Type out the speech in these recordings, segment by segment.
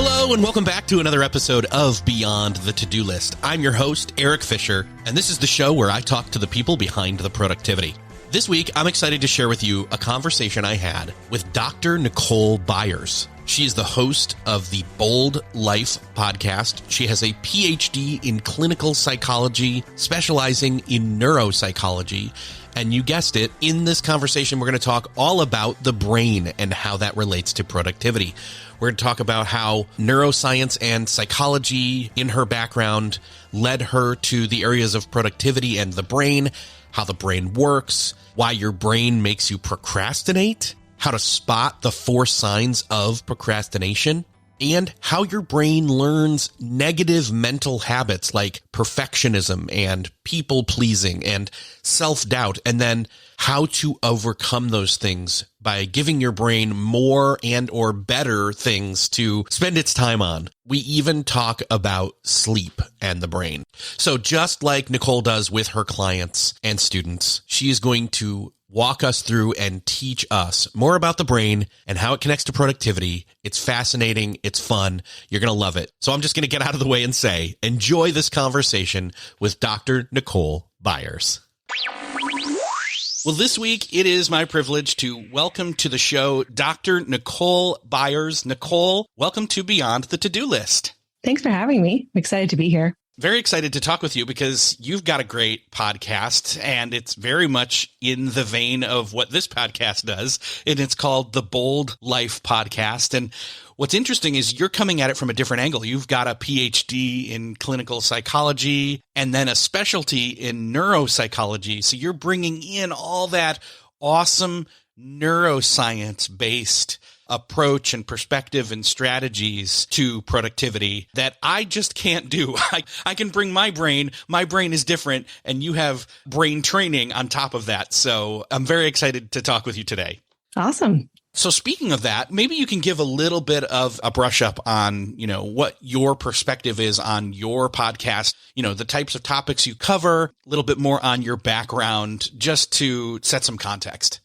Hello and welcome back to another episode of Beyond the To-Do List. I'm your host, Eric Fisher, and this is the show where I talk to the people behind the productivity. This week, I'm excited to share with you a conversation I had with Dr. Nicole Byers. She is the host of the Bold Life podcast. She has a Ph.D. in clinical psychology, specializing in neuropsychology. And you guessed it, in this conversation, we're going to talk all about the brain and how that relates to productivity. We're going to talk about how neuroscience and psychology in her background led her to the areas of productivity and the brain, how the brain works, why your brain makes you procrastinate, how to spot the 4 signs of procrastination, and how your brain learns negative mental habits like perfectionism and people-pleasing and self-doubt, and then how to overcome those things by giving your brain more and or better things to spend its time on. We even talk about sleep and the brain. So just like Nicole does with her clients and students, she is going to walk us through and teach us more about the brain and how it connects to productivity. It's fascinating. It's fun. You're going to love it. So I'm just going to get out of the way and say, enjoy this conversation with Dr. Nicole Byers. Well, this week, it is my privilege to welcome to the show Dr. Nicole Byers. Nicole, welcome to Beyond the To-Do List. Thanks for having me. I'm excited to be here. Very excited to talk with you because you've got a great podcast, and it's very much in the vein of what this podcast does, and it's called the Bold Life podcast. And what's interesting is you're coming at it from a different angle. You've got a PhD in clinical psychology and then a specialty in neuropsychology. So you're bringing in all that awesome neuroscience-based approach and perspective and strategies to productivity that I just can't do. I can bring my brain. My brain is different, and you have brain training on top of that. So I'm very excited to talk with you today. Awesome. So speaking of that, maybe you can give a little bit of a brush up on, what your perspective is on your podcast, the types of topics you cover, a little bit more on your background, just to set some context.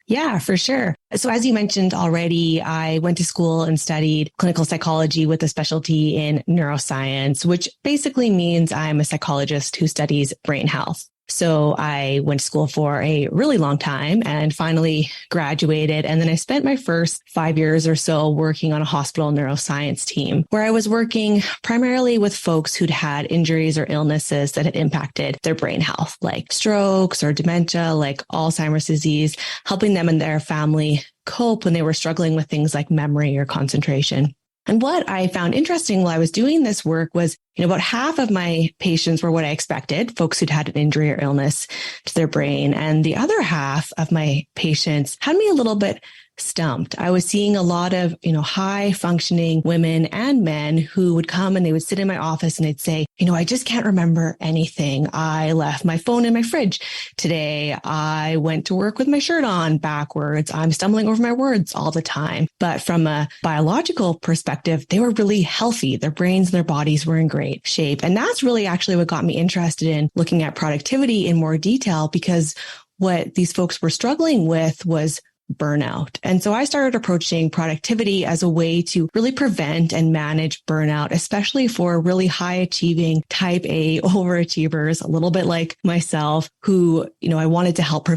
Yeah, for sure. So as you mentioned already, I went to school and studied clinical psychology with a specialty in neuroscience, which basically means I'm a psychologist who studies brain health. So I went to school for a really long time and finally graduated. And then I spent my first 5 years or so working on a hospital neuroscience team where I was working primarily with folks who'd had injuries or illnesses that had impacted their brain health, like strokes or dementia, like Alzheimer's disease, helping them and their family cope when they were struggling with things like memory or concentration. And what I found interesting while I was doing this work was, about half of my patients were what I expected, folks who'd had an injury or illness to their brain. And the other half of my patients had me a little bit stumped. I was seeing a lot of, high functioning women and men who would come and they would sit in my office and they'd say, I just can't remember anything. I left my phone in my fridge today. I went to work with my shirt on backwards. I'm stumbling over my words all the time. But from a biological perspective, they were really healthy. Their brains and their bodies were in great shape. And that's really actually what got me interested in looking at productivity in more detail, because what these folks were struggling with was burnout. And so I started approaching productivity as a way to really prevent and manage burnout, especially for really high achieving type A overachievers, a little bit like myself, who, I wanted to help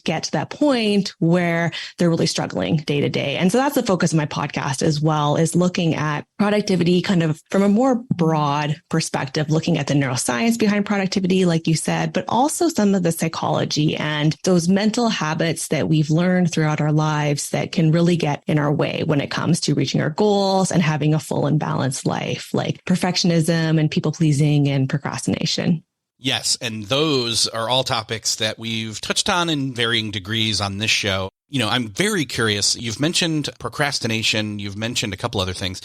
get to that point where they're really struggling day to day. And so that's the focus of my podcast as well, is looking at productivity kind of from a more broad perspective, looking at the neuroscience behind productivity, like you said, but also some of the psychology and those mental habits that we've learned throughout our lives that can really get in our way when it comes to reaching our goals and having a full and balanced life, like perfectionism and people pleasing and procrastination. Yes, and those are all topics that we've touched on in varying degrees on this show. I'm very curious. You've mentioned procrastination. You've mentioned a couple other things.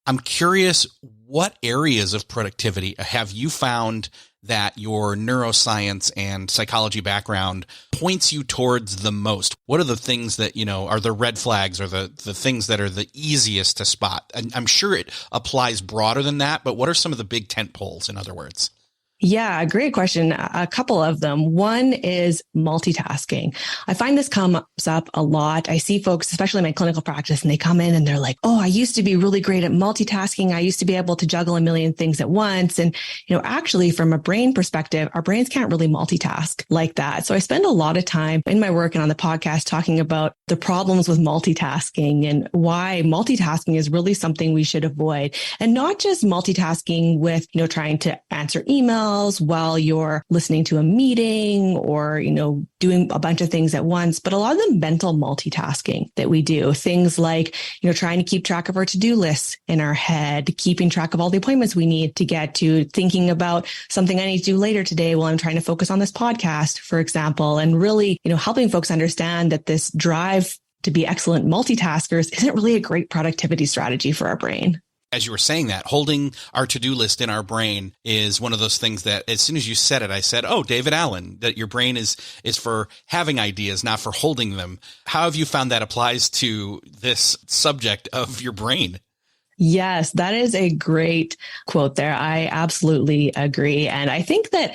I'm curious, what areas of productivity have you found that your neuroscience and psychology background points you towards the most? What are the things that, are the red flags or the things that are the easiest to spot? And I'm sure it applies broader than that, but what are some of the big tent poles, in other words? Yeah, great question. A couple of them. One is multitasking. I find this comes up a lot. I see folks, especially in my clinical practice, and they come in and they're like, oh, I used to be really great at multitasking. I used to be able to juggle a million things at once. And, actually from a brain perspective, our brains can't really multitask like that. So I spend a lot of time in my work and on the podcast talking about the problems with multitasking and why multitasking is really something we should avoid. And not just multitasking with, trying to answer emails while you're listening to a meeting or, doing a bunch of things at once, but a lot of the mental multitasking that we do, things like, trying to keep track of our to-do lists in our head, keeping track of all the appointments we need to get to, thinking about something I need to do later today while I'm trying to focus on this podcast, for example, and really, helping folks understand that this drive to be excellent multitaskers isn't really a great productivity strategy for our brain. As you were saying that, holding our to-do list in our brain is one of those things that as soon as you said it, I said, oh, David Allen, that your brain is for having ideas, not for holding them. How have you found that applies to this subject of your brain? Yes, that is a great quote there. I absolutely agree. And I think that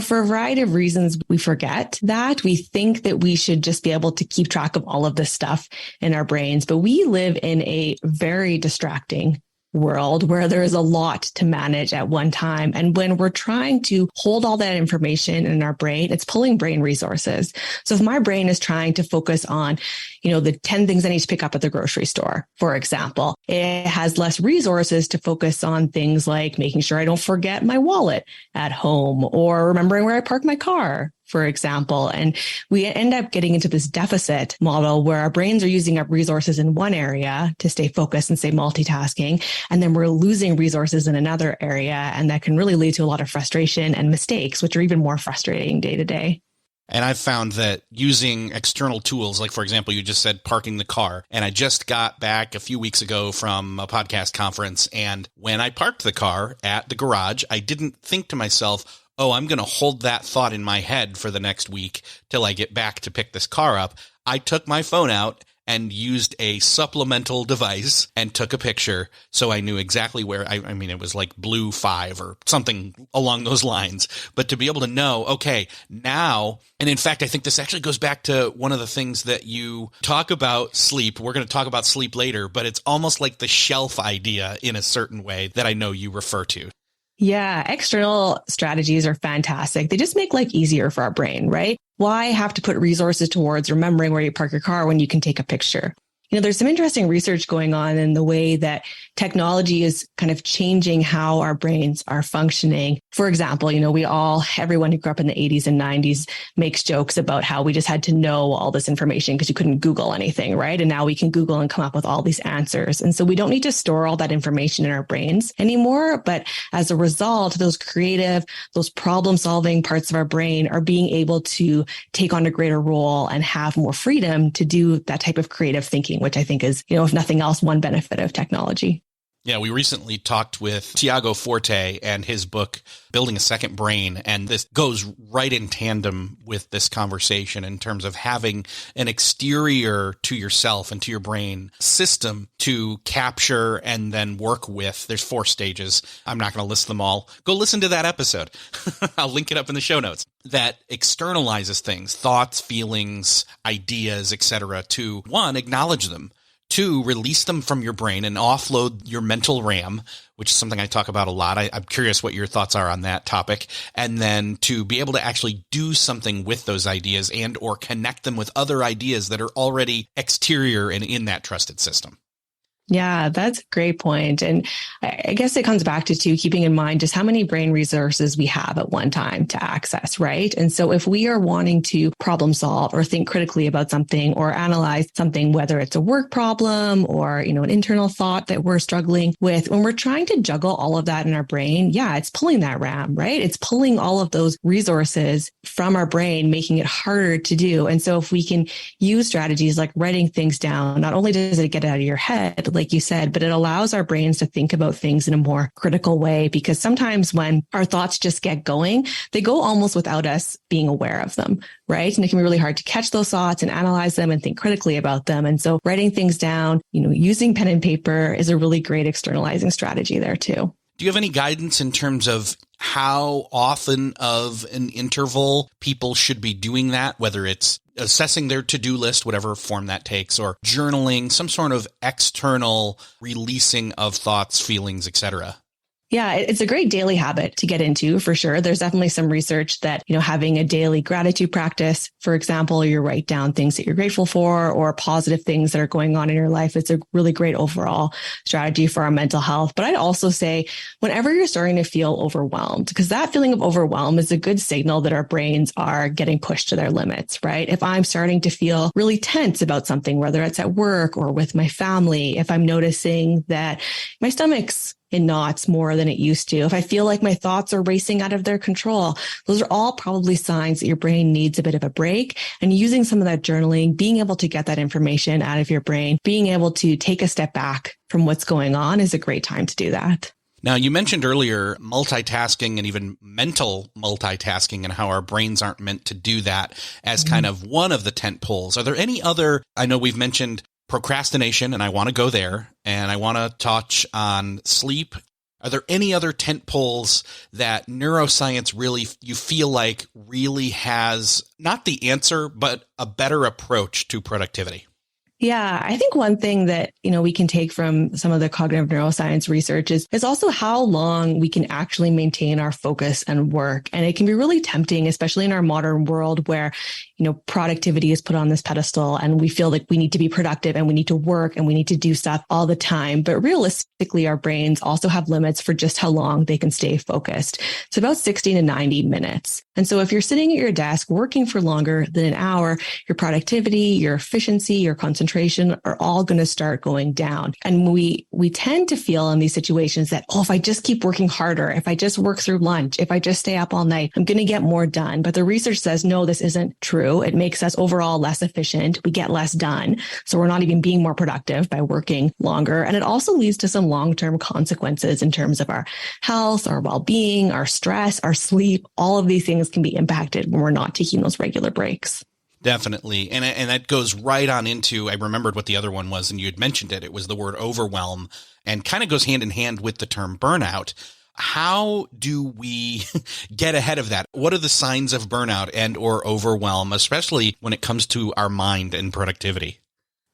for a variety of reasons, we forget that. We think that we should just be able to keep track of all of this stuff in our brains, but we live in a very distracting world where there is a lot to manage at one time. And when we're trying to hold all that information in our brain, it's pulling brain resources. So if my brain is trying to focus on, the 10 things I need to pick up at the grocery store, for example, it has less resources to focus on things like making sure I don't forget my wallet at home or remembering where I park my car, for example. And we end up getting into this deficit model where our brains are using up resources in one area to stay focused and stay multitasking. And then we're losing resources in another area. And that can really lead to a lot of frustration and mistakes, which are even more frustrating day to day. And I've found that using external tools, like, for example, you just said parking the car. And I just got back a few weeks ago from a podcast conference. And when I parked the car at the garage, I didn't think to myself, oh, I'm going to hold that thought in my head for the next week till I get back to pick this car up. I took my phone out and used a supplemental device and took a picture. So I knew exactly where, it was like Blue 5 or something along those lines. But to be able to know, okay, now, and in fact, I think this actually goes back to one of the things that you talk about sleep. We're going to talk about sleep later, but it's almost like the shelf idea in a certain way that I know you refer to. Yeah, external strategies are fantastic. They just make life easier for our brain, right? Why have to put resources towards remembering where you park your car when you can take a picture? There's some interesting research going on in the way that technology is kind of changing how our brains are functioning. For example, everyone who grew up in the 80s and 90s makes jokes about how we just had to know all this information because you couldn't Google anything, right? And now we can Google and come up with all these answers. And so we don't need to store all that information in our brains anymore. But as a result, those creative, those problem solving parts of our brain are being able to take on a greater role and have more freedom to do that type of creative thinking, which I think is, if nothing else, one benefit of technology. Yeah, we recently talked with Tiago Forte and his book, Building a Second Brain. And this goes right in tandem with this conversation in terms of having an exterior to yourself and to your brain system to capture and then work with. There's 4 stages. I'm not going to list them all. Go listen to that episode. I'll link it up in the show notes. That externalizes things, thoughts, feelings, ideas, etc. to, 1, acknowledge them. 2, release them from your brain and offload your mental RAM, which is something I talk about a lot. I'm curious what your thoughts are on that topic. And then to be able to actually do something with those ideas and or connect them with other ideas that are already exterior and in that trusted system. Yeah, that's a great point. And I guess it comes back to keeping in mind just how many brain resources we have at one time to access, right? And so if we are wanting to problem solve or think critically about something or analyze something, whether it's a work problem or, an internal thought that we're struggling with, when we're trying to juggle all of that in our brain, yeah, it's pulling that RAM, right? It's pulling all of those resources from our brain, making it harder to do. And so if we can use strategies like writing things down, not only does it get it out of your head, like you said, but it allows our brains to think about things in a more critical way, because sometimes when our thoughts just get going, they go almost without us being aware of them, right? And it can be really hard to catch those thoughts and analyze them and think critically about them. And so writing things down, using pen and paper is a really great externalizing strategy there too. Do you have any guidance in terms of how often of an interval people should be doing that, whether it's assessing their to-do list, whatever form that takes, or journaling, some sort of external releasing of thoughts, feelings, etc.? Yeah, it's a great daily habit to get into for sure. There's definitely some research that, having a daily gratitude practice, for example, you write down things that you're grateful for or positive things that are going on in your life. It's a really great overall strategy for our mental health. But I'd also say whenever you're starting to feel overwhelmed, because that feeling of overwhelm is a good signal that our brains are getting pushed to their limits, right? If I'm starting to feel really tense about something, whether it's at work or with my family, if I'm noticing that my stomach's in knots more than it used to, if I feel like my thoughts are racing out of their control, those are all probably signs that your brain needs a bit of a break. And using some of that journaling, being able to get that information out of your brain, being able to take a step back from what's going on is a great time to do that. Now, you mentioned earlier multitasking and even mental multitasking and how our brains aren't meant to do that as kind of one of the tent poles. Are there any other, I know we've mentioned procrastination, and I want to go there, and I want to touch on sleep. Are there any other tent poles that neuroscience really, you feel like really has not the answer, but a better approach to productivity? Yeah, I think one thing that, we can take from some of the cognitive neuroscience research is also how long we can actually maintain our focus and work. And it can be really tempting, especially in our modern world where, productivity is put on this pedestal and we feel like we need to be productive and we need to work and we need to do stuff all the time. But realistically, our brains also have limits for just how long they can stay focused. It's about 60 to 90 minutes. And so if you're sitting at your desk working for longer than an hour, your productivity, your efficiency, your concentration are all going to start going down. And we tend to feel in these situations that, if I just keep working harder, if I just work through lunch, if I just stay up all night, I'm going to get more done. But the research says, no, this isn't true. It makes us overall less efficient. We get less done. So we're not even being more productive by working longer. And it also leads to some long-term consequences in terms of our health, our well-being, our stress, our sleep. All of these things can be impacted when we're not taking those regular breaks. Definitely. And that goes right on into, I remembered what the other one was, and you had mentioned it. It was the word overwhelm, and kind of goes hand in hand with the term burnout. How do we get ahead of that? What are the signs of burnout and or overwhelm, especially when it comes to our mind and productivity?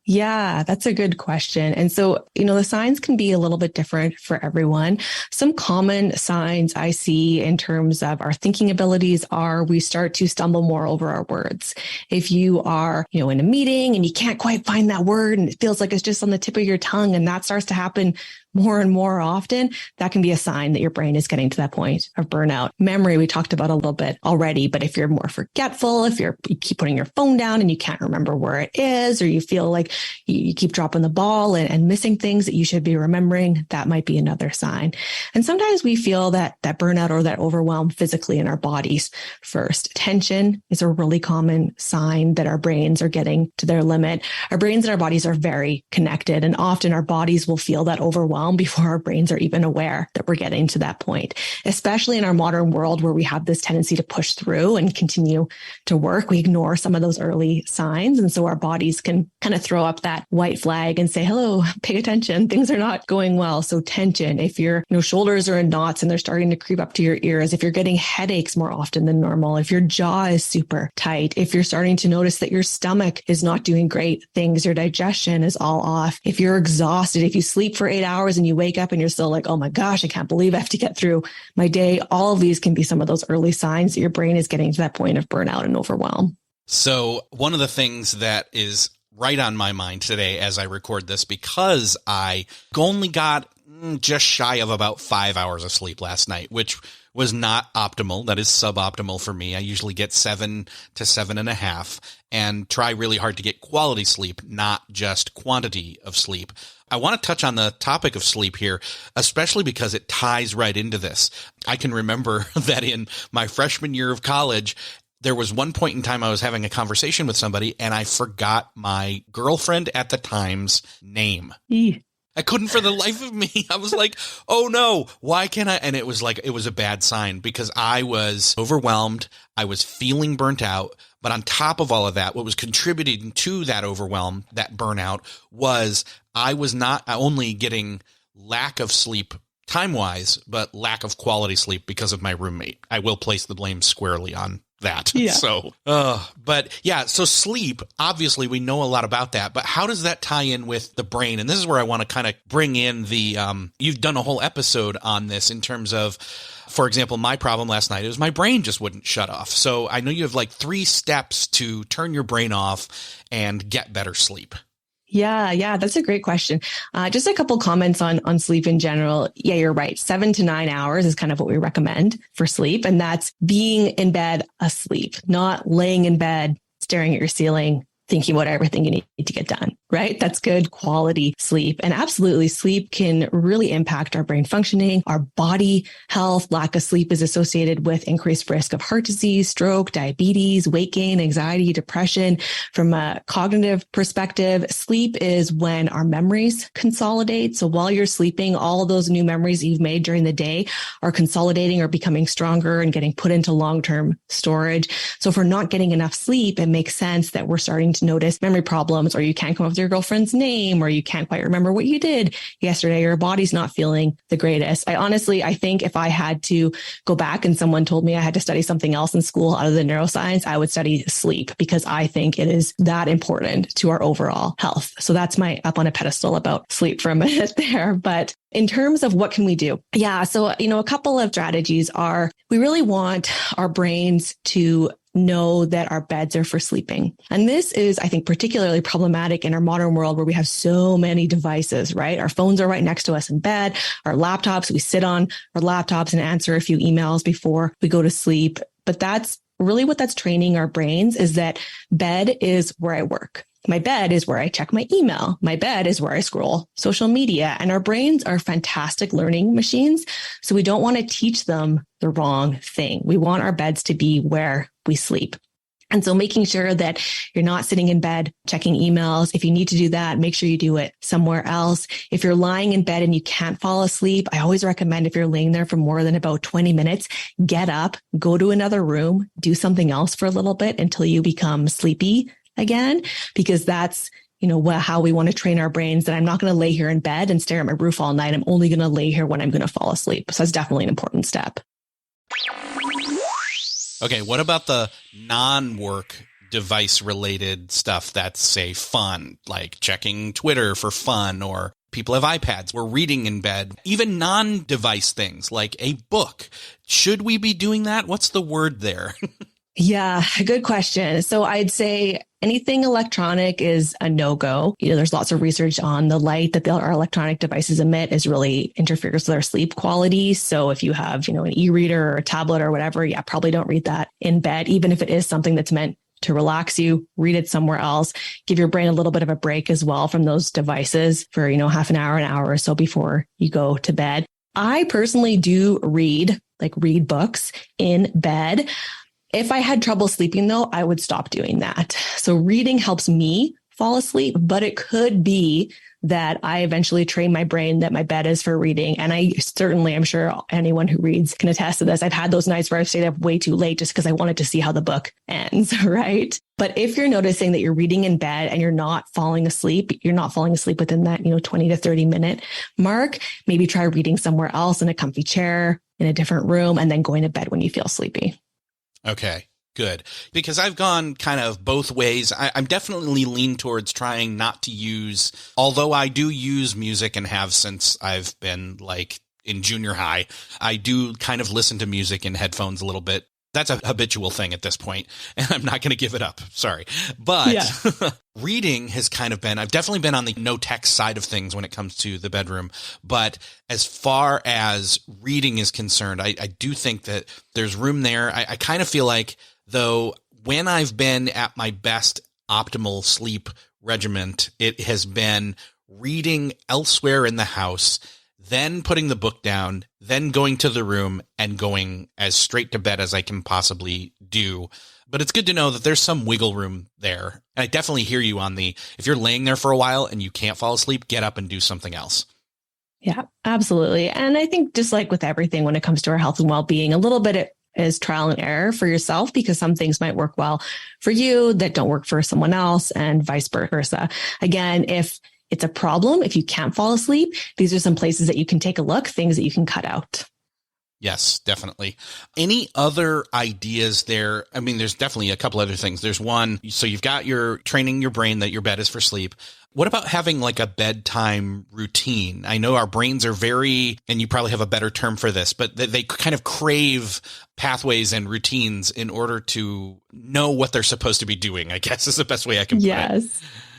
Yeah, that's a good question. And so, the signs can be a little bit different for everyone. Some common signs I see in terms of our thinking abilities are we start to stumble more over our words. If you are, in a meeting and you can't quite find that word and it feels like it's just on the tip of your tongue and that starts to happen more and more often, that can be a sign that your brain is getting to that point of burnout. Memory, we talked about a little bit already, but if you're more forgetful, if you keep putting your phone down and you can't remember where it is, or you feel like you keep dropping the ball and missing things that you should be remembering, that might be another sign. And sometimes we feel that burnout or that overwhelm physically in our bodies first. Tension is a really common sign that our brains are getting to their limit. Our brains and our bodies are very connected, and often our bodies will feel that overwhelm before our brains are even aware that we're getting to that point, especially in our modern world where we have this tendency to push through and continue to work. We ignore some of those early signs. And so our bodies can kind of throw up that white flag and say, hello, pay attention. Things are not going well. So tension, if your shoulders are in knots and they're starting to creep up to your ears, if you're getting headaches more often than normal, if your jaw is super tight, if you're starting to notice that your stomach is not doing great things, your digestion is all off, if you're exhausted, if you sleep for 8 hours and you wake up and you're still like, oh my gosh, I can't believe I have to get through my day. All of these can be some of those early signs that your brain is getting to that point of burnout and overwhelm. So one of the things that is right on my mind today as I record this, because I only got just shy of about 5 hours of sleep last night, which was not optimal. That is suboptimal for me. I usually get 7 to 7.5 and try really hard to get quality sleep, not just quantity of sleep. I want to touch on the topic of sleep here, especially because it ties right into this. I can remember that in my freshman year of college, there was one point in time I was having a conversation with somebody and I forgot my girlfriend at the time's name. I couldn't for the life of me. I was like, oh no, why can't I? And it was a bad sign because I was overwhelmed. I was feeling burnt out. But on top of all of that, what was contributing to that overwhelm, that burnout, was I was not only getting lack of sleep time-wise, but lack of quality sleep because of my roommate. I will place the blame squarely on that. Yeah. So sleep, obviously we know a lot about that, but how does that tie in with the brain? And this is where I want to kind of bring in you've done a whole episode on this in terms of, for example, my problem last night is my brain just wouldn't shut off. So I know you have like 3 steps to turn your brain off and get better sleep. Yeah, that's a great question. Just a couple comments on sleep in general. Yeah, you're right. 7 to 9 hours is kind of what we recommend for sleep. And that's being in bed asleep, not laying in bed, staring at your ceiling, thinking about everything you need to get done, right? That's good quality sleep. And absolutely, sleep can really impact our brain functioning, our body health. Lack of sleep is associated with increased risk of heart disease, stroke, diabetes, weight gain, anxiety, depression. From a cognitive perspective, sleep is when our memories consolidate. So while you're sleeping, all of those new memories you've made during the day are consolidating or becoming stronger and getting put into long-term storage. So if we're not getting enough sleep, it makes sense that we're starting to notice memory problems, or you can't come up with your girlfriend's name, or you can't quite remember what you did yesterday, your body's not feeling the greatest. I think if I had to go back and someone told me I had to study something else in school out of the neuroscience, I would study sleep, because I think it is that important to our overall health. So that's my up on a pedestal about sleep for a minute there. But in terms of what can we do? Yeah. So, a couple of strategies are, we really want our brains to know that our beds are for sleeping. And this is, I think, particularly problematic in our modern world where we have so many devices, right? Our phones are right next to us in bed, our laptops, we sit on our laptops and answer a few emails before we go to sleep. But that's really what that's training our brains, is that bed is where I work. My bed is where I check my email. My bed is where I scroll social media. And our brains are fantastic learning machines. So we don't want to teach them the wrong thing. We want our beds to be where we sleep. And so making sure that you're not sitting in bed checking emails. If you need to do that, make sure you do it somewhere else. If you're lying in bed and you can't fall asleep, I always recommend, if you're laying there for more than about 20 minutes, get up, go to another room, do something else for a little bit until you become sleepy again, because that's, how we want to train our brains, that I'm not going to lay here in bed and stare at my roof all night. I'm only going to lay here when I'm going to fall asleep. So that's definitely an important step. Okay, what about the non-work device related stuff that's, say, fun, like checking Twitter for fun, or people have iPads, we're reading in bed, even non-device things like a book. Should we be doing that? What's the word there? Yeah, good question. So I'd say anything electronic is a no-go. There's lots of research on the light that our electronic devices emit is really interferes with our sleep quality. So if you have, an e-reader or a tablet or whatever, probably don't read that in bed, even if it is something that's meant to relax you, read it somewhere else. Give your brain a little bit of a break as well from those devices for, half an hour or so before you go to bed. I personally do read books in bed. If I had trouble sleeping, though, I would stop doing that. So reading helps me fall asleep, but it could be that I eventually train my brain that my bed is for reading. And I'm sure anyone who reads can attest to this. I've had those nights where I've stayed up way too late just because I wanted to see how the book ends, right? But if you're noticing that you're reading in bed and you're not falling asleep within that, 20 to 30 minute mark, maybe try reading somewhere else in a comfy chair, in a different room, and then going to bed when you feel sleepy. Okay, good. Because I've gone kind of both ways. I'm definitely lean towards trying not to use, although I do use music and have since I've been in junior high, I do kind of listen to music in headphones a little bit. That's a habitual thing at this point, and I'm not going to give it up. Sorry. But yeah. Reading has kind of been, I've definitely been on the no text side of things when it comes to the bedroom. But as far as reading is concerned, I do think that there's room there. I kind of feel like, though, when I've been at my best optimal sleep regiment, it has been reading elsewhere in the house, then putting the book down, then going to the room and going as straight to bed as I can possibly do. But it's good to know that there's some wiggle room there. And I definitely hear you on if you're laying there for a while and you can't fall asleep, get up and do something else. Yeah, absolutely. And I think just like with everything, when it comes to our health and well-being, a little bit is trial and error for yourself, because some things might work well for you that don't work for someone else, and vice versa. Again, if it's a problem if you can't fall asleep, these are some places that you can take a look, things that you can cut out. Yes, definitely. Any other ideas there? I mean, there's definitely a couple other things. There's one, so you've got your training your brain that your bed is for sleep. What about having like a bedtime routine? I know our brains are very, and you probably have a better term for this, but they kind of crave pathways and routines in order to know what they're supposed to be doing, I guess is the best way I can put it.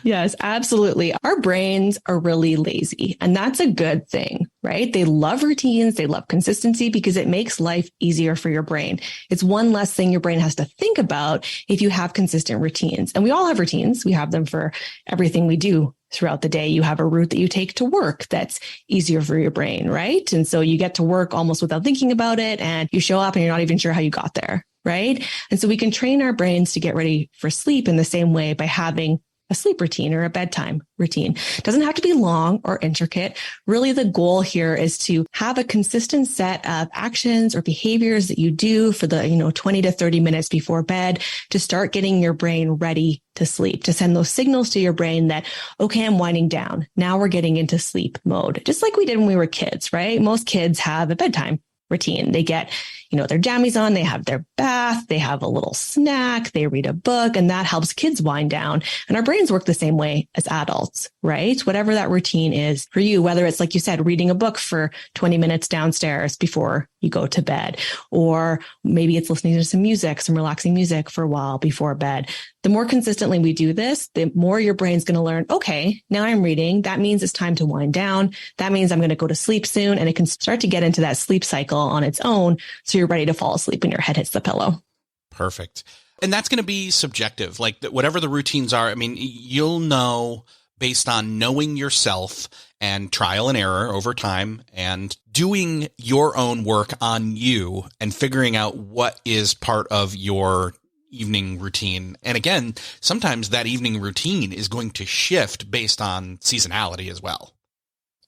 Yes, absolutely. Our brains are really lazy, and that's a good thing, right? They love routines. They love consistency because it makes life easier for your brain. It's one less thing your brain has to think about if you have consistent routines. And we all have routines. We have them for everything we do throughout the day. You have a route that you take to work that's easier for your brain, right? And so you get to work almost without thinking about it, and you show up and you're not even sure how you got there, right? And so we can train our brains to get ready for sleep in the same way by having a sleep routine or a bedtime routine. It doesn't have to be long or intricate. Really, the goal here is to have a consistent set of actions or behaviors that you do for the, 20 to 30 minutes before bed to start getting your brain ready to sleep, to send those signals to your brain that, okay, I'm winding down. Now we're getting into sleep mode, just like we did when we were kids, right? Most kids have a bedtime routine. They get, their jammies on, they have their bath, they have a little snack, they read a book, and that helps kids wind down. And our brains work the same way as adults, right? Whatever that routine is for you, whether it's, like you said, reading a book for 20 minutes downstairs before you go to bed, or maybe it's listening to some music, some relaxing music for a while before bed. The more consistently we do this, the more your brain's going to learn, okay, now I'm reading. That means it's time to wind down. That means I'm going to go to sleep soon. And it can start to get into that sleep cycle on its own. So you're ready to fall asleep when your head hits the pillow. Perfect. And that's going to be subjective. Like whatever the routines are, I mean, you'll know based on knowing yourself and trial and error over time and doing your own work on you and figuring out what is part of your evening routine. And again, sometimes that evening routine is going to shift based on seasonality as well.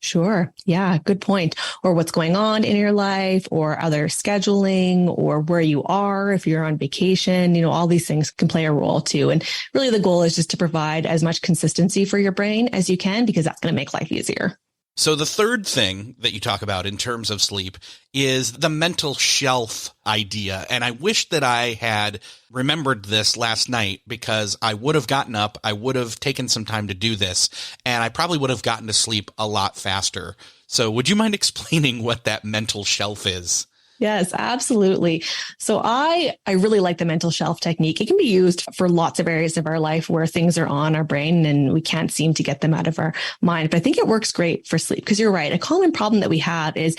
Sure. Yeah. Good point. Or what's going on in your life, or other scheduling, or where you are, if you're on vacation, all these things can play a role too. And really the goal is just to provide as much consistency for your brain as you can, because that's going to make life easier. So the third thing that you talk about in terms of sleep is the mental shelf idea. And I wish that I had remembered this last night, because I would have gotten up, I would have taken some time to do this, and I probably would have gotten to sleep a lot faster. So would you mind explaining what that mental shelf is? Yes, absolutely. So I really like the mental shelf technique. It can be used for lots of areas of our life where things are on our brain and we can't seem to get them out of our mind. But I think it works great for sleep, because you're right. A common problem that we have is,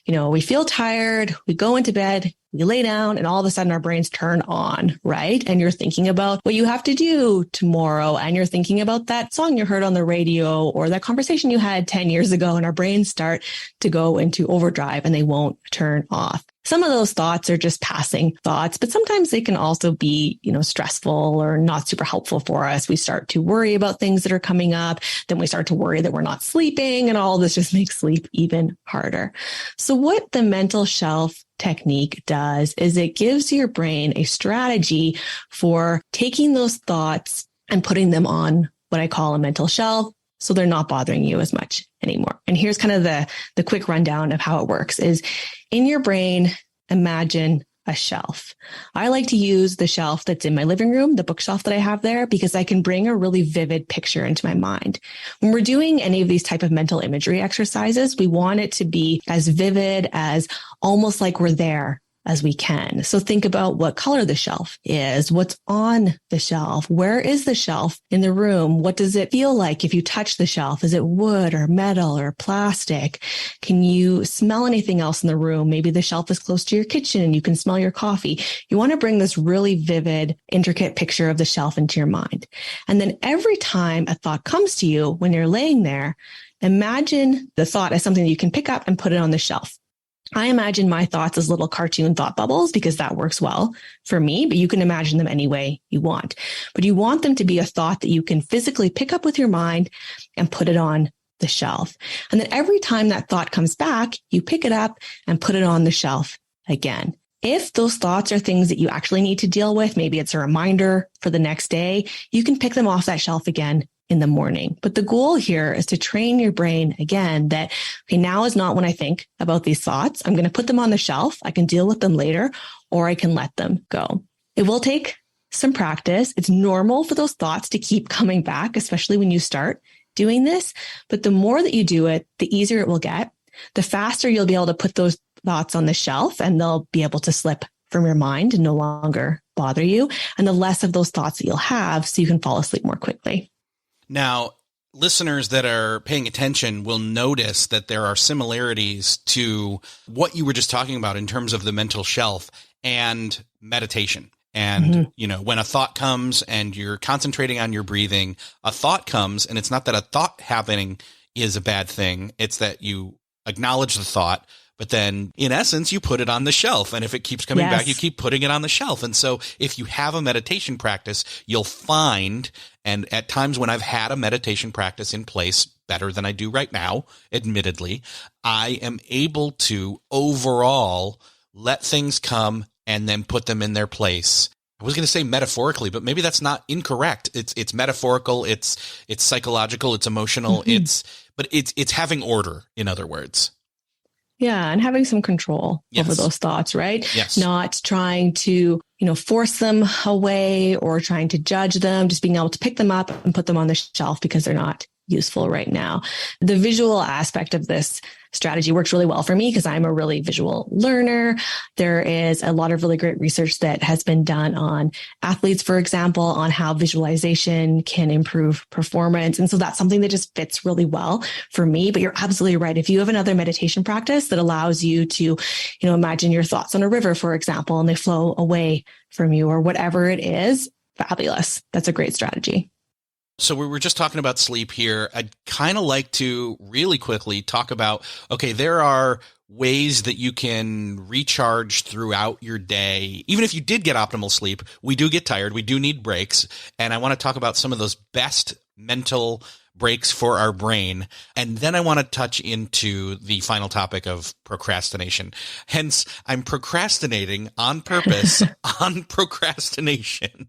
we feel tired, we go into bed, we lay down, and all of a sudden our brains turn on, right? And you're thinking about what you have to do tomorrow, and you're thinking about that song you heard on the radio or that conversation you had 10 years ago, and our brains start to go into overdrive and they won't turn off. Some of those thoughts are just passing thoughts, but sometimes they can also be, stressful or not super helpful for us. We start to worry about things that are coming up. Then we start to worry that we're not sleeping, and all this just makes sleep even harder. So what the mental shelf technique does is it gives your brain a strategy for taking those thoughts and putting them on what I call a mental shelf, so they're not bothering you as much anymore. And here's kind of the quick rundown of how it works is, in your brain, imagine a shelf. I like to use the shelf that's in my living room, the bookshelf that I have there, because I can bring a really vivid picture into my mind. When we're doing any of these type of mental imagery exercises, we want it to be as vivid, as almost like we're there as we can. So think about what color the shelf is, what's on the shelf, where is the shelf in the room, what does it feel like if you touch the shelf? Is it wood or metal or plastic? Can you smell anything else in the room? Maybe the shelf is close to your kitchen and you can smell your coffee. You want to bring this really vivid, intricate picture of the shelf into your mind. And then every time a thought comes to you when you're laying there, imagine the thought as something that you can pick up and put it on the shelf. I imagine my thoughts as little cartoon thought bubbles, because that works well for me, but you can imagine them any way you want. But you want them to be a thought that you can physically pick up with your mind and put it on the shelf. And then every time that thought comes back, you pick it up and put it on the shelf again. If those thoughts are things that you actually need to deal with, maybe it's a reminder for the next day, you can pick them off that shelf again in the morning. But the goal here is to train your brain again that, okay, now is not when I think about these thoughts. I'm going to put them on the shelf. I can deal with them later, or I can let them go. It will take some practice. It's normal for those thoughts to keep coming back, especially when you start doing this. But the more that you do it, the easier it will get. The faster you'll be able to put those thoughts on the shelf and they'll be able to slip from your mind and no longer bother you. And the less of those thoughts that you'll have, so you can fall asleep more quickly. Now, listeners that are paying attention will notice that there are similarities to what you were just talking about in terms of the mental shelf and meditation. And, when a thought comes and you're concentrating on your breathing, a thought comes, and it's not that a thought happening is a bad thing. It's that you acknowledge the thought, but then in essence, you put it on the shelf. And if it keeps coming back, you keep putting it on the shelf. And so if you have a meditation practice, you'll find, and at times when I've had a meditation practice in place better than I do right now, admittedly, I am able to overall let things come and then put them in their place. I was going to say metaphorically, but maybe that's not incorrect. It's metaphorical. It's psychological. It's emotional. But it's having order, in other words. Yeah. And having some control over those thoughts, right? Yes. Not trying to, force them away or trying to judge them, just being able to pick them up and put them on the shelf because they're not useful right now. The visual aspect of this strategy works really well for me because I'm a really visual learner. There is a lot of really great research that has been done on athletes, for example, on how visualization can improve performance. And so that's something that just fits really well for me. But you're absolutely right. If you have another meditation practice that allows you to, imagine your thoughts on a river, for example, and they flow away from you or whatever it is, fabulous. That's a great strategy. So we were just talking about sleep here. I'd kind of like to really quickly talk about, okay, there are ways that you can recharge throughout your day. Even if you did get optimal sleep, we do get tired. We do need breaks. And I want to talk about some of those best mental breaks for our brain. And then I want to touch into the final topic of procrastination. Hence, I'm procrastinating on purpose on procrastination.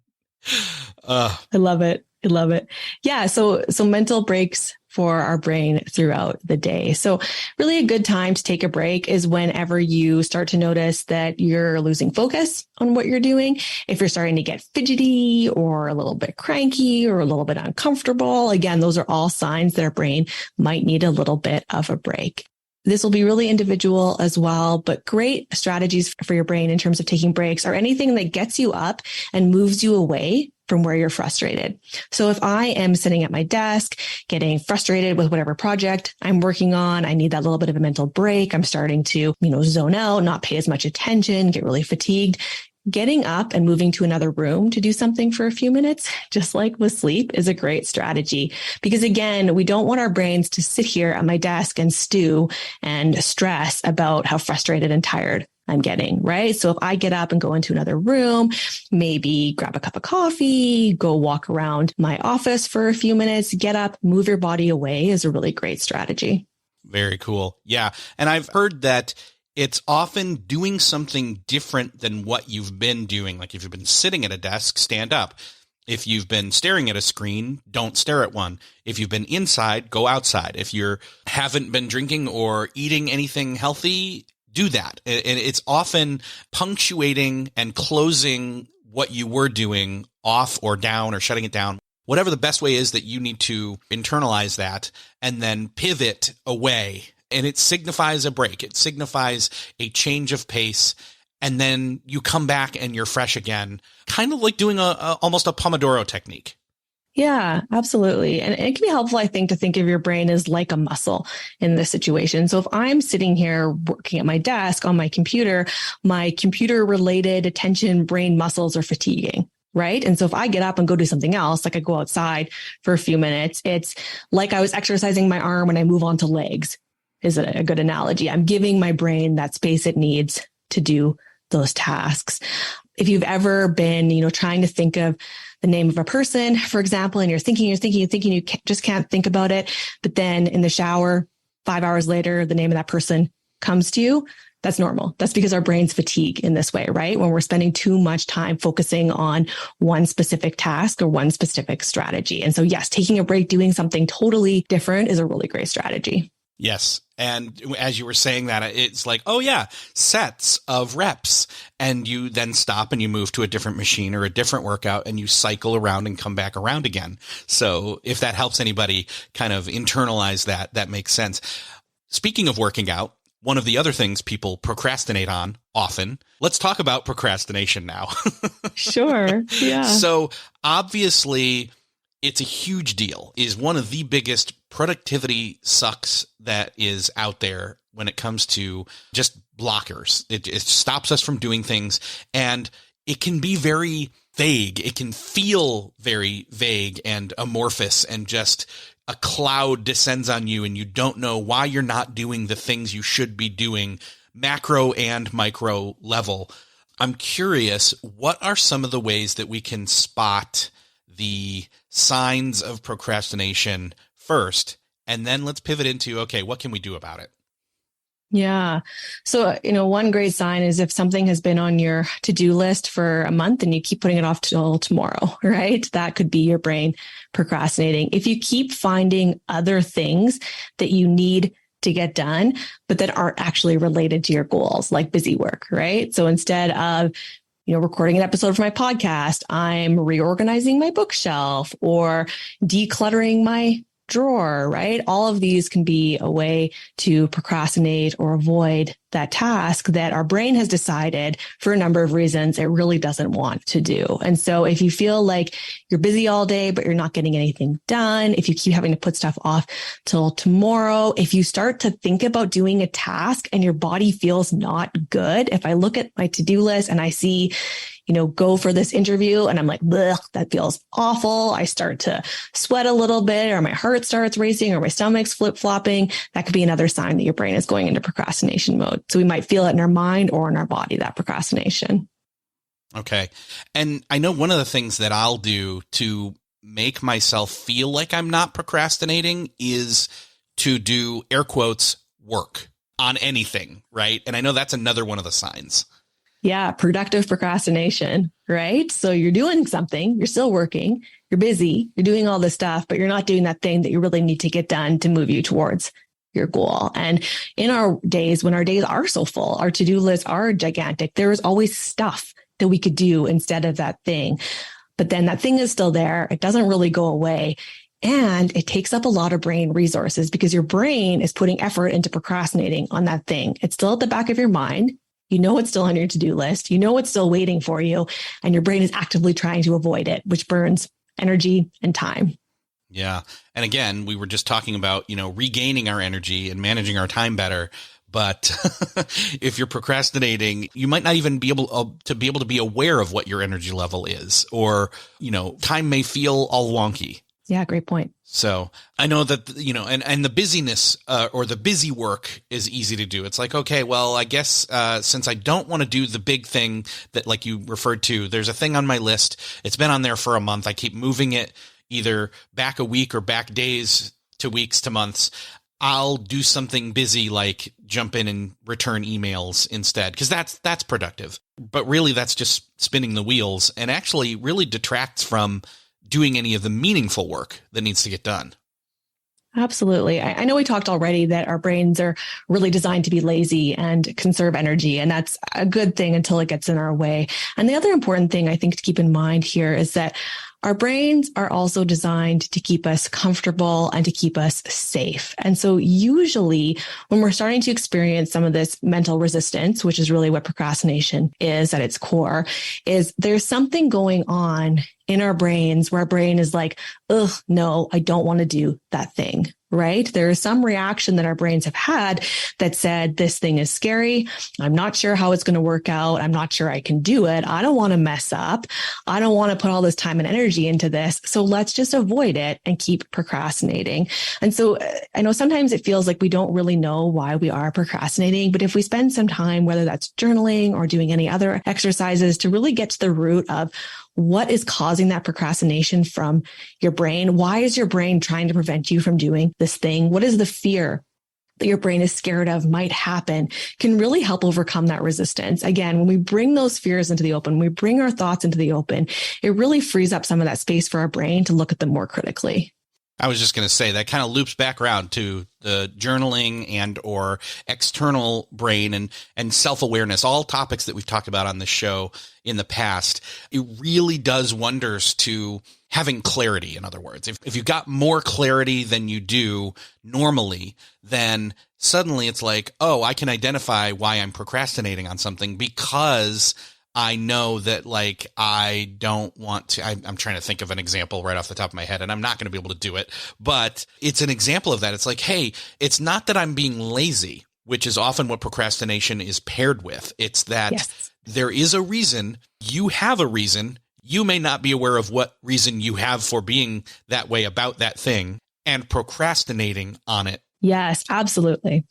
I love it. I love it. Yeah. So mental breaks for our brain throughout the day. So really a good time to take a break is whenever you start to notice that you're losing focus on what you're doing. If you're starting to get fidgety or a little bit cranky or a little bit uncomfortable, again, those are all signs that our brain might need a little bit of a break. This will be really individual as well, but great strategies for your brain in terms of taking breaks are anything that gets you up and moves you away from where you're frustrated. So if I am sitting at my desk, getting frustrated with whatever project I'm working on, I need that little bit of a mental break. I'm starting to, zone out, not pay as much attention, get really fatigued. Getting up and moving to another room to do something for a few minutes, just like with sleep, is a great strategy. Because again, we don't want our brains to sit here at my desk and stew and stress about how frustrated and tired I'm getting, right? So if I get up and go into another room, maybe grab a cup of coffee, go walk around my office for a few minutes, get up, move your body away is a really great strategy. Very cool. Yeah. And I've heard that it's often doing something different than what you've been doing. Like if you've been sitting at a desk, stand up. If you've been staring at a screen, don't stare at one. If you've been inside, go outside. If you haven't been drinking or eating anything healthy, do that. And it's often punctuating and closing what you were doing off or down or shutting it down. Whatever the best way is that you need to internalize that and then pivot away. And it signifies a break. It signifies a change of pace. And then you come back and you're fresh again, kind of like doing almost a Pomodoro technique. Yeah, absolutely. And it can be helpful, I think, to think of your brain as like a muscle in this situation. So if I'm sitting here working at my desk on my computer related attention brain muscles are fatiguing. Right. And so if I get up and go do something else, like I go outside for a few minutes, it's like I was exercising my arm when I move on to legs is a good analogy. I'm giving my brain that space it needs to do those tasks. If you've ever been, trying to think of the name of a person, for example, and you're thinking, you just can't think about it. But then in the shower, 5 hours later, the name of that person comes to you. That's normal. That's because our brains fatigue in this way, right? When we're spending too much time focusing on one specific task or one specific strategy. And so yes, taking a break, doing something totally different is a really great strategy. Yes. And as you were saying that, it's like, oh yeah, sets of reps. And you then stop and you move to a different machine or a different workout and you cycle around and come back around again. So if that helps anybody kind of internalize that, that makes sense. Speaking of working out, one of the other things people procrastinate on often. Let's talk about procrastination now. Sure. Yeah. So obviously it's a huge deal. It is one of the biggest productivity sucks that is out there when it comes to just blockers. It stops us from doing things, and it can be very vague. It can feel very vague and amorphous, and just a cloud descends on you and you don't know why you're not doing the things you should be doing, macro and micro level. I'm curious, what are some of the ways that we can spot the signs of procrastination first, and then let's pivot into, okay, what can we do about it? Yeah. So, one great sign is if something has been on your to-do list for a month and you keep putting it off till tomorrow, right? That could be your brain procrastinating. If you keep finding other things that you need to get done, but that aren't actually related to your goals, like busy work, right? So instead of recording an episode for my podcast, I'm reorganizing my bookshelf or decluttering my drawer, right? All of these can be a way to procrastinate or avoid that task that our brain has decided for a number of reasons it really doesn't want to do. And so if you feel like you're busy all day, but you're not getting anything done, if you keep having to put stuff off till tomorrow, if you start to think about doing a task and your body feels not good, if I look at my to-do list and I see, go for this interview and I'm like, ugh, that feels awful. I start to sweat a little bit, or my heart starts racing, or my stomach's flip-flopping. That could be another sign that your brain is going into procrastination mode. So we might feel it in our mind or in our body, that procrastination. Okay. And I know one of the things that I'll do to make myself feel like I'm not procrastinating is to do, air quotes, work on anything, right? And I know that's another one of the signs. Yeah, productive procrastination, right? So you're doing something, you're still working, you're busy, you're doing all this stuff, but you're not doing that thing that you really need to get done to move you towards your goal. And in our days, when our days are so full, our to-do lists are gigantic, there is always stuff that we could do instead of that thing. But then that thing is still there. It doesn't really go away. And it takes up a lot of brain resources because your brain is putting effort into procrastinating on that thing. It's still at the back of your mind. You know it's still on your to-do list. You know it's still waiting for you. And your brain is actively trying to avoid it, which burns energy and time. Yeah. And again, we were just talking about, regaining our energy and managing our time better. But if you're procrastinating, you might not even be able to be aware of what your energy level is, or, time may feel all wonky. Yeah, great point. So I know that, and the busyness or the busy work is easy to do. It's like, okay, well, I guess since I don't want to do the big thing that, like you referred to, there's a thing on my list. It's been on there for a month. I keep moving it either back a week or back days to weeks to months. I'll do something busy like jump in and return emails instead, because that's productive. But really, that's just spinning the wheels and actually really detracts from doing any of the meaningful work that needs to get done. Absolutely. I know we talked already that our brains are really designed to be lazy and conserve energy, and that's a good thing until it gets in our way. And the other important thing I think to keep in mind here is that our brains are also designed to keep us comfortable and to keep us safe. And so usually when we're starting to experience some of this mental resistance, which is really what procrastination is at its core, is there's something going on in our brains where our brain is like, ugh, no, I don't want to do that thing. Right? There is some reaction that our brains have had that said, this thing is scary. I'm not sure how it's going to work out. I'm not sure I can do it. I don't want to mess up. I don't want to put all this time and energy into this. So let's just avoid it and keep procrastinating. And so I know sometimes it feels like we don't really know why we are procrastinating, but if we spend some time, whether that's journaling or doing any other exercises to really get to the root of what is causing that procrastination from your brain? Why is your brain trying to prevent you from doing this thing? What is the fear that your brain is scared of might happen can really help overcome that resistance. Again, when we bring those fears into the open, we bring our thoughts into the open, it really frees up some of that space for our brain to look at them more critically. I was just going to say that kind of loops back around to the journaling and or external brain and self-awareness, all topics that we've talked about on the show in the past. It really does wonders to having clarity. In other words, if you've got more clarity than you do normally, then suddenly it's like, oh, I can identify why I'm procrastinating on something because I know that like I don't want to, I'm trying to think of an example right off the top of my head and I'm not going to be able to do it, but it's an example of that. It's like, hey, it's not that I'm being lazy, which is often what procrastination is paired with. It's that there is a reason, you have a reason, you may not be aware of what reason you have for being that way about that thing and procrastinating on it. Yes, absolutely.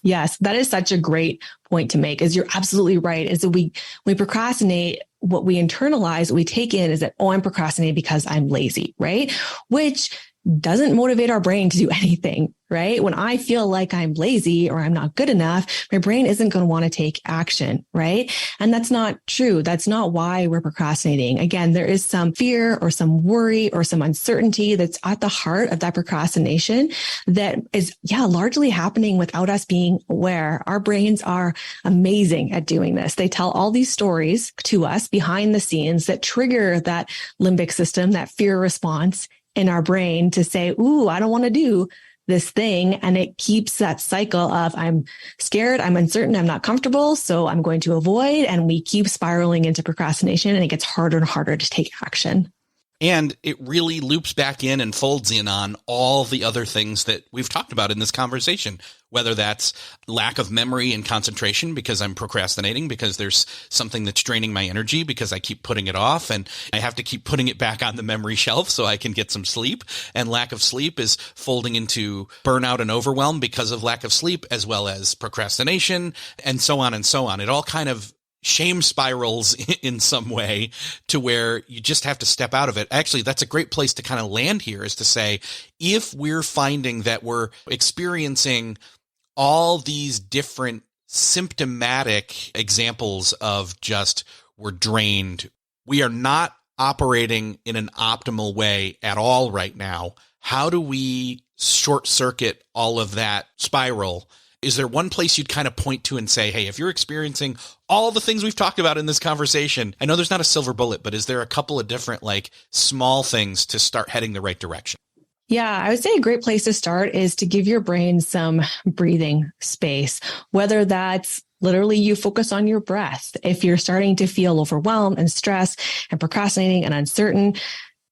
Yes, that is such a great point to make. Is you're absolutely right. Is that we procrastinate, what we internalize, what we take in is that, oh, I'm procrastinating because I'm lazy, right? Which doesn't motivate our brain to do anything, right? When I feel like I'm lazy or I'm not good enough, my brain isn't going to want to take action, right? And that's not true. That's not why we're procrastinating. Again, there is some fear or some worry or some uncertainty that's at the heart of that procrastination that is, largely happening without us being aware. Our brains are amazing at doing this. They tell all these stories to us behind the scenes that trigger that limbic system, that fear response in our brain to say, ooh, I don't want to do this thing. And it keeps that cycle of I'm scared, I'm uncertain, I'm not comfortable, so I'm going to avoid. And we keep spiraling into procrastination and it gets harder and harder to take action. And it really loops back in and folds in on all the other things that we've talked about in this conversation, whether that's lack of memory and concentration because I'm procrastinating, because there's something that's draining my energy because I keep putting it off and I have to keep putting it back on the memory shelf so I can get some sleep. And lack of sleep is folding into burnout and overwhelm because of lack of sleep, as well as procrastination and so on and so on. It all kind of shame spirals in some way to where you just have to step out of it. Actually, that's a great place to kind of land here, is to say, if we're finding that we're experiencing all these different symptomatic examples of just we're drained, we are not operating in an optimal way at all right now, how do we short circuit all of that spiral? Is there one place you'd kind of point to and say, hey, if you're experiencing all the things we've talked about in this conversation, I know there's not a silver bullet, but is there a couple of different like small things to start heading the right direction? Yeah, I would say a great place to start is to give your brain some breathing space, whether that's literally you focus on your breath. If you're starting to feel overwhelmed and stressed and procrastinating and uncertain,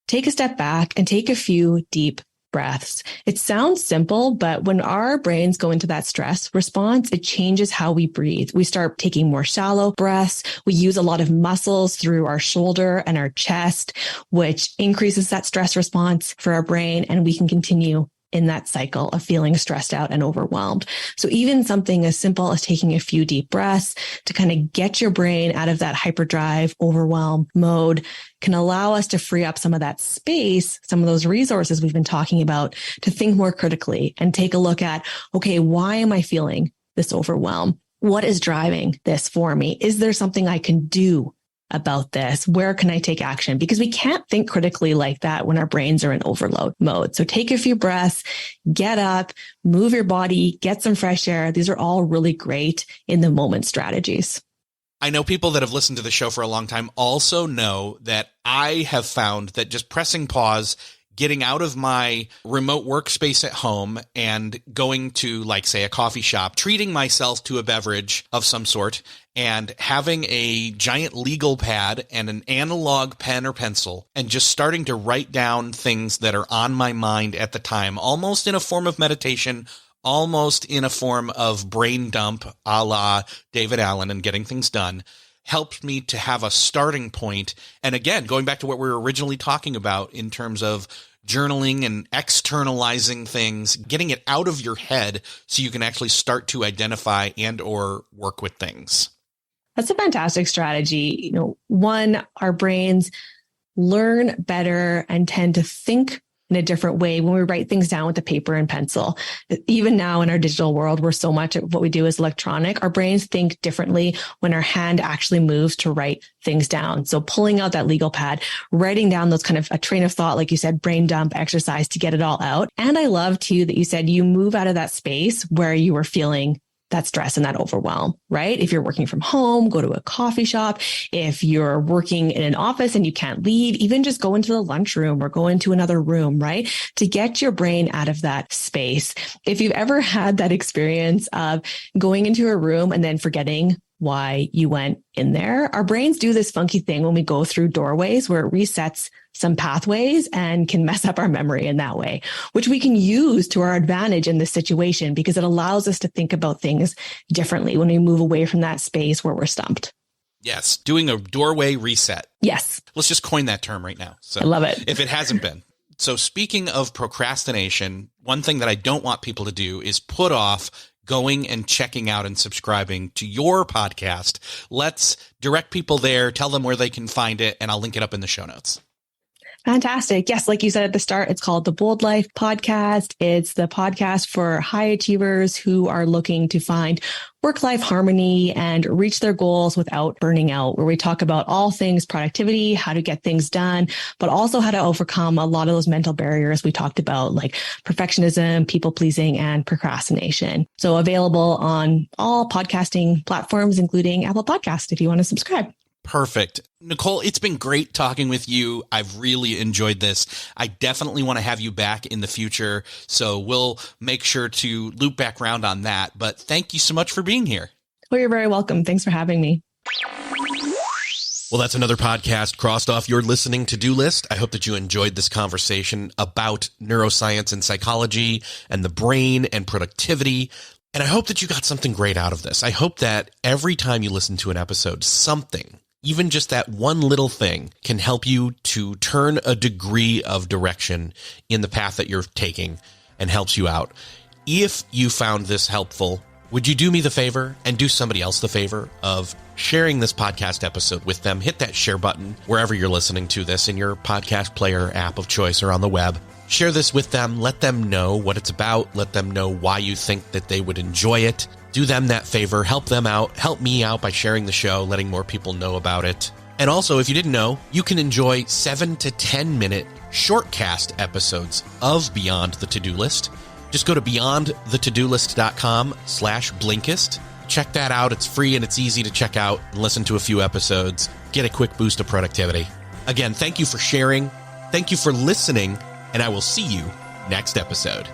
take a step back and take a few deep breaths. It sounds simple, but when our brains go into that stress response, it changes how we breathe. We start taking more shallow breaths. We use a lot of muscles through our shoulder and our chest, which increases that stress response for our brain, and we can continue in that cycle of feeling stressed out and overwhelmed. So even something as simple as taking a few deep breaths to kind of get your brain out of that hyperdrive, overwhelm mode can allow us to free up some of that space, some of those resources we've been talking about, to think more critically and take a look at, okay, why am I feeling this overwhelm? What is driving this for me? Is there something I can do about this? Where can I take action? Because we can't think critically like that when our brains are in overload mode. So take a few breaths, get up, move your body, get some fresh air. These are all really great in the moment strategies. I know people that have listened to the show for a long time also know that I have found that just pressing pause, getting out of my remote workspace at home and going to, like, say, a coffee shop, treating myself to a beverage of some sort, and having a giant legal pad and an analog pen or pencil and just starting to write down things that are on my mind at the time, almost in a form of meditation, almost in a form of brain dump, a la David Allen and Getting Things Done, helped me to have a starting point. And again, going back to what we were originally talking about in terms of journaling and externalizing things, getting it out of your head so you can actually start to identify and or work with things. That's a fantastic strategy. One, our brains learn better and tend to think in a different way when we write things down with a paper and pencil. Even now in our digital world, where so much of what we do is electronic, our brains think differently when our hand actually moves to write things down. So pulling out that legal pad, writing down those kind of a train of thought, like you said, brain dump exercise to get it all out. And I love too that you said you move out of that space where you were feeling that stress and that overwhelm, right? If you're working from home, go to a coffee shop. If you're working in an office and you can't leave, even just go into the lunchroom or go into another room, right? To get your brain out of that space. If you've ever had that experience of going into a room and then forgetting why you went in there, our brains do this funky thing when we go through doorways where it resets some pathways and can mess up our memory in that way, which we can use to our advantage in this situation because it allows us to think about things differently when we move away from that space where we're stumped. Yes. Doing a doorway reset. Yes. Let's just coin that term right now. So I love it. If it hasn't been. So speaking of procrastination, one thing that I don't want people to do is put off going and checking out and subscribing to your podcast. Let's direct people there, tell them where they can find it, and I'll link it up in the show notes. Fantastic. Yes, like you said at the start, it's called the Bold Life Podcast. It's the podcast for high achievers who are looking to find work-life harmony and reach their goals without burning out, where we talk about all things productivity, how to get things done, but also how to overcome a lot of those mental barriers we talked about, like perfectionism, people-pleasing, and procrastination. So available on all podcasting platforms, including Apple Podcast, if you want to subscribe. Perfect. Nicole, it's been great talking with you. I've really enjoyed this. I definitely want to have you back in the future, so we'll make sure to loop back around on that. But thank you so much for being here. Well, you're very welcome. Thanks for having me. Well, that's another podcast crossed off your listening to-do list. I hope that you enjoyed this conversation about neuroscience and psychology and the brain and productivity. And I hope that you got something great out of this. I hope that every time you listen to an episode, something, even just that one little thing, can help you to turn a degree of direction in the path that you're taking and helps you out. If you found this helpful, would you do me the favor and do somebody else the favor of sharing this podcast episode with them? Hit that share button wherever you're listening to this, in your podcast player app of choice or on the web. Share this with them. Let them know what it's about. Let them know why you think that they would enjoy it. Do them that favor. Help them out. Help me out by sharing the show, letting more people know about it. And also, if you didn't know, you can enjoy 7 to 10 minute shortcast episodes of Beyond the To-Do List. Just go to beyondthetodolist.com/Blinkist. Check that out. It's free and it's easy to check out and listen to a few episodes. Get a quick boost of productivity. Again, thank you for sharing. Thank you for listening. And I will see you next episode.